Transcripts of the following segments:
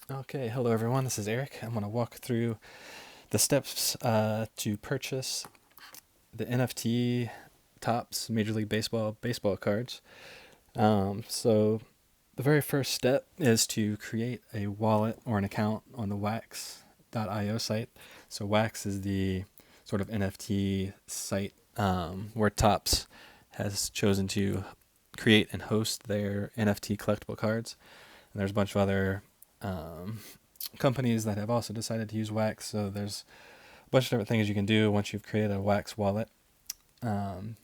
Okay, hello everyone, this is Eric. I'm going to walk through the steps to purchase the NFT Topps Major League baseball cards. So the very first step is to create a wallet or an account on the wax.io site. So Wax is the sort of NFT site where Topps has chosen to create and host their NFT collectible cards. And there's a bunch of other um, companies that have also decided to use Wax. So there's a bunch of different things you can do once you've created a Wax wallet. Um,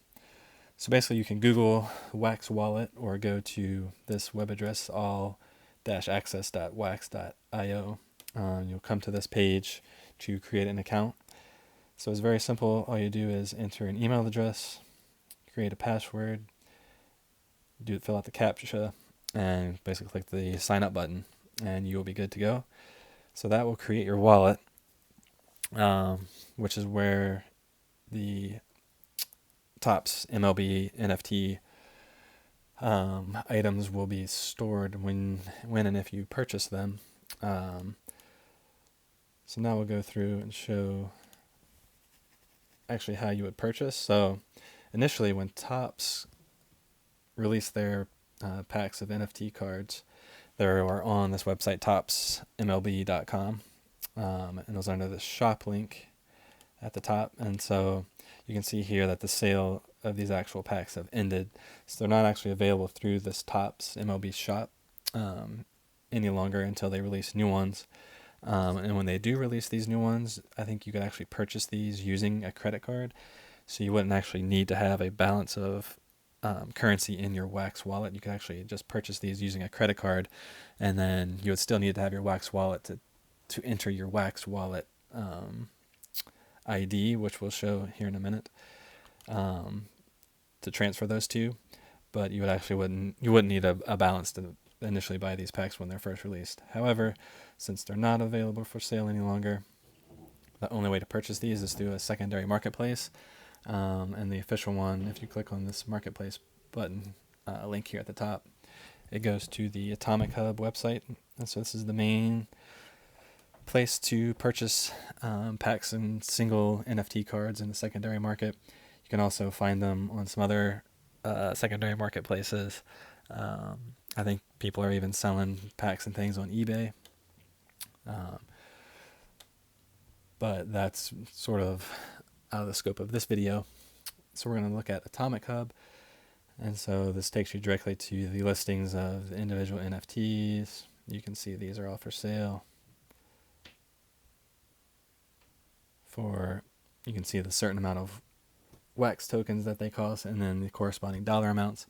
so basically, you can Google Wax wallet or go to this web address all-access.wax.io. You'll come to this page to create an account. So it's very simple. All you do is enter an email address, create a password, fill out the CAPTCHA, and basically click the sign up button, and you will be good to go. So that will create your wallet, which is where the Topps MLB NFT items will be stored when and if you purchase them. So now we'll go through and show actually how you would purchase. So initially, when Topps released their packs of NFT cards, they were on this website, toppsmlb.com, and it was under the shop link at the top. And so you can see here that the sale of these actual packs have ended. So they're not actually available through this Topps MLB shop any longer until they release new ones. And when they do release these new ones, I think you could actually purchase these using a credit card. So you wouldn't actually need to have a balance of currency in your Wax wallet. You could actually just purchase these using a credit card, and then you would still need to have your Wax wallet to enter your Wax wallet ID, which we'll show here in a minute, to transfer those two. But you wouldn't need a balance to initially buy these packs when they're first released. However, since they're not available for sale any longer, the only way to purchase these is through a secondary marketplace. And the official one, if you click on this marketplace button link here at the top, it goes to the Atomic Hub website. And so this is the main place to purchase packs and single NFT cards in the secondary market. You can also find them on some other secondary marketplaces. I think people are even selling packs and things on eBay. But that's sort of out of the scope of this video. So we're going to look at Atomic Hub. And so this takes you directly to the listings of the individual NFTs. You can see these are all for sale. You can see the certain amount of wax tokens that they cost, and then the corresponding dollar amounts.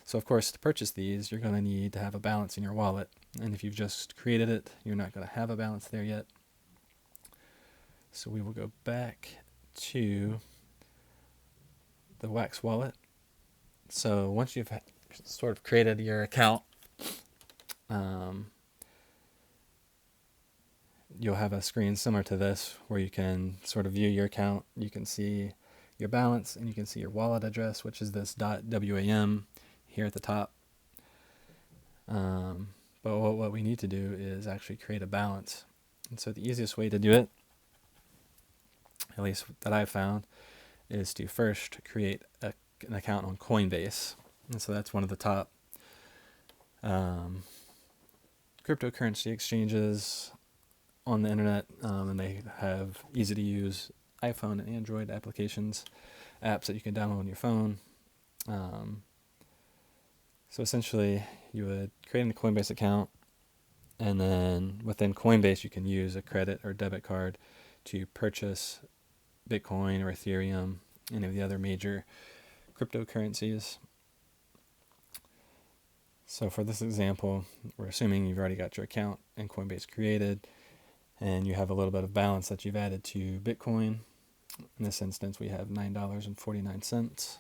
So of course, to purchase these, you're going to need to have a balance in your wallet. And if you've just created it, you're not going to have a balance there yet. So we will go back to the Wax wallet. So once you've sort of created your account, you'll have a screen similar to this where you can sort of view your account. You can see your balance, and you can see your wallet address, which is this .wam here at the top. But what we need to do is actually create a balance. And so the easiest way to do it, at least that I've found, is to first create an account on Coinbase. And so that's one of the top cryptocurrency exchanges on the internet, and they have easy to use iPhone and Android apps that you can download on your phone. So essentially, you would create a Coinbase account, and then within Coinbase, you can use a credit or debit card to purchase Bitcoin or Ethereum, any of the other major cryptocurrencies. So for this example, we're assuming you've already got your account in Coinbase created, and you have a little bit of balance that you've added to Bitcoin. In this instance, we have $9.49.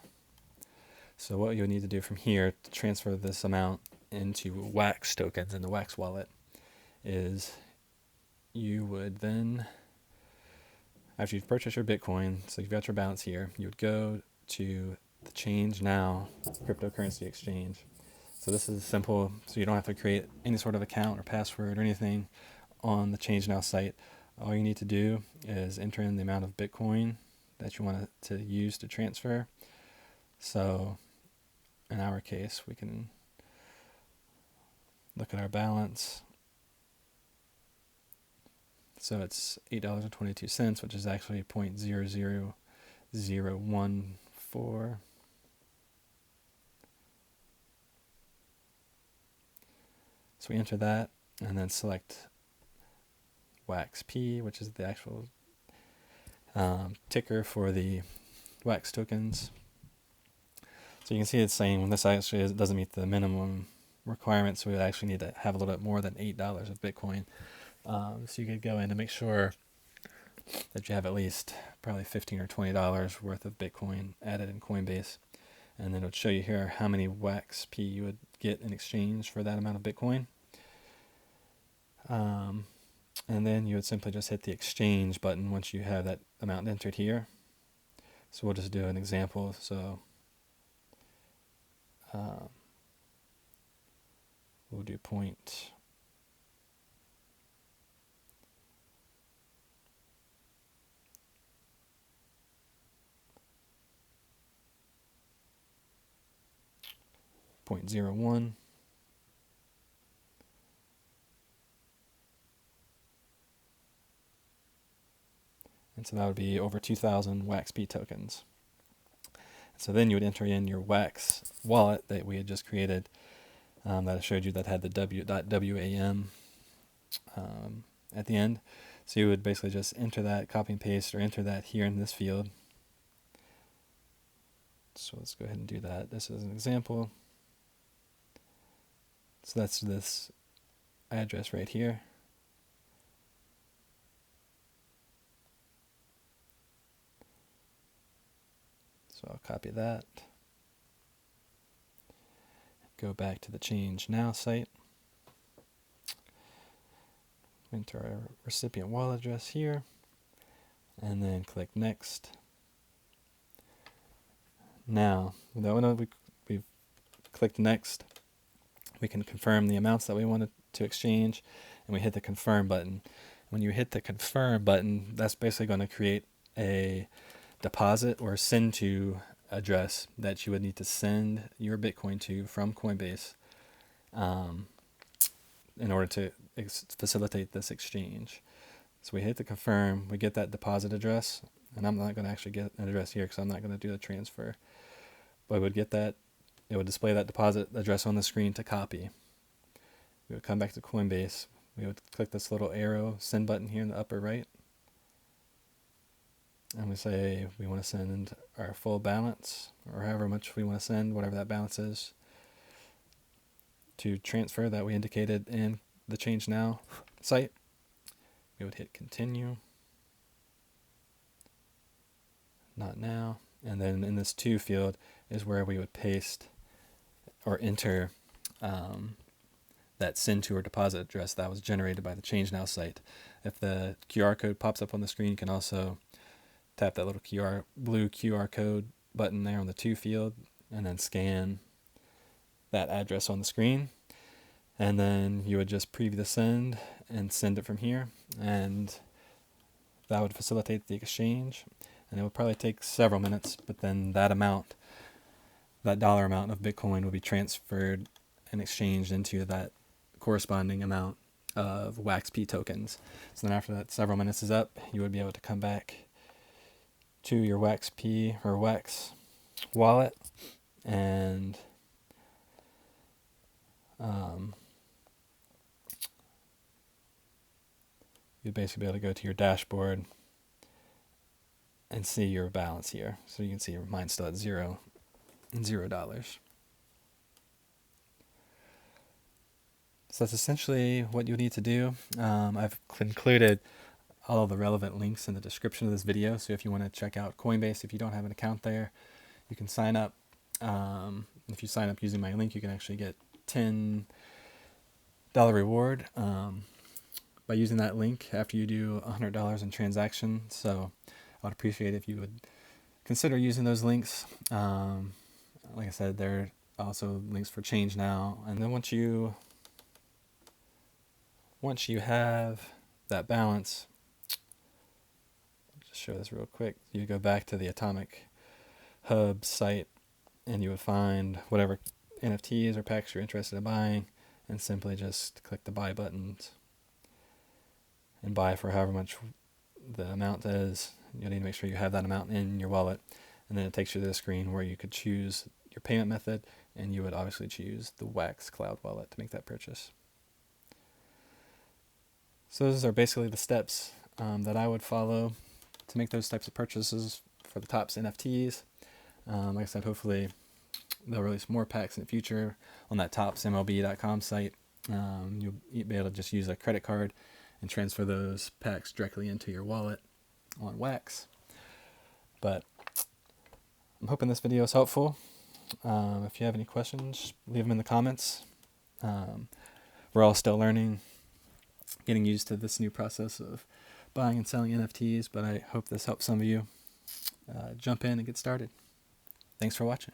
So what you'll need to do from here to transfer this amount into Wax tokens in the Wax wallet is you would then, after you've purchased your Bitcoin, so you've got your balance here, you would go to the ChangeNOW cryptocurrency exchange. So this is simple, so you don't have to create any sort of account or password or anything on the ChangeNOW site. All you need to do is enter in the amount of Bitcoin that you want to use to transfer. So in our case, we can look at our balance. So it's $8.22, which is actually 0.00014. So we enter that and then select WAXP, which is the actual ticker for the WAX tokens. So you can see it's saying this actually doesn't meet the minimum requirements, so we would actually need to have a little bit more than $8 of Bitcoin. So you could go in and make sure that you have at least probably $15 or $20 worth of Bitcoin added in Coinbase. And then it would show you here how many WAXP you would get in exchange for that amount of Bitcoin. And then you would simply just hit the exchange button once you have that amount entered here. So we'll just do an example. So we'll do point. .01. And so that would be over 2,000 WAXP tokens. So then you would enter in your WAX wallet that we had just created, that I showed you that had the .wam at the end. So you would basically just enter that, copy and paste, or enter that here in this field. So let's go ahead and do that. This is an example. So that's this address right here. So I'll copy that. Go back to the ChangeNOW site. Enter our recipient wallet address here. And then click Next. Now, when we've clicked Next, we can confirm the amounts that we wanted to exchange, and we hit the Confirm button. When you hit the Confirm button, that's basically going to create a deposit or send to address that you would need to send your Bitcoin to from Coinbase in order to facilitate this exchange. So we hit the Confirm, we get that deposit address, and I'm not going to actually get an address here because I'm not going to do the transfer. But we would get that, it would display that deposit address on the screen to copy. We would come back to Coinbase, we would click this little arrow send button here in the upper right, and we say we want to send our full balance, or however much we want to send, whatever that balance is, to transfer that we indicated in the ChangeNOW site. We would hit continue, not now, and then in this to field is where we would paste or enter that send to or deposit address that was generated by the ChangeNOW site. If the QR code pops up on the screen, you can also tap that little blue QR code button there on the to field and then scan that address on the screen. And then you would just preview the send and send it from here, and that would facilitate the exchange. And it would probably take several minutes, but then that amount, that dollar amount of Bitcoin will be transferred and exchanged into that corresponding amount of WAXP tokens. So then after that several minutes is up, you would be able to come back to your WAXP or WAX wallet and you'd basically be able to go to your dashboard and see your balance here. So you can see mine's still at $0. So that's essentially what you need to do. I've included all of the relevant links in the description of this video. So if you want to check out Coinbase, if you don't have an account there, you can sign up. If you sign up using my link, you can actually get $10 reward by using that link after you do $100 in transaction. So I would appreciate if you would consider using those links. Like I said, they're Also links for ChangeNOW. And then once you have that balance, I'll just show this real quick. You go back to the Atomic Hub site and you would find whatever NFTs or packs you're interested in buying and simply just click the buy buttons and buy for however much the amount is. You'll need to make sure you have that amount in your wallet, and then it takes you to the screen where you could choose your payment method, and you would obviously choose the WAXP cloud wallet to make that purchase. So those are basically the steps that I would follow to make those types of purchases for the Topps NFTs. Like I said, hopefully they'll release more packs in the future on that ToppsMLB.com site. You'll be able to just use a credit card and transfer those packs directly into your wallet on WAXP. But I'm hoping this video is helpful. If you have any questions, leave them in the comments. We're all still learning, getting used to this new process of buying and selling NFTs, but I hope this helps some of you jump in and get started. Thanks for watching.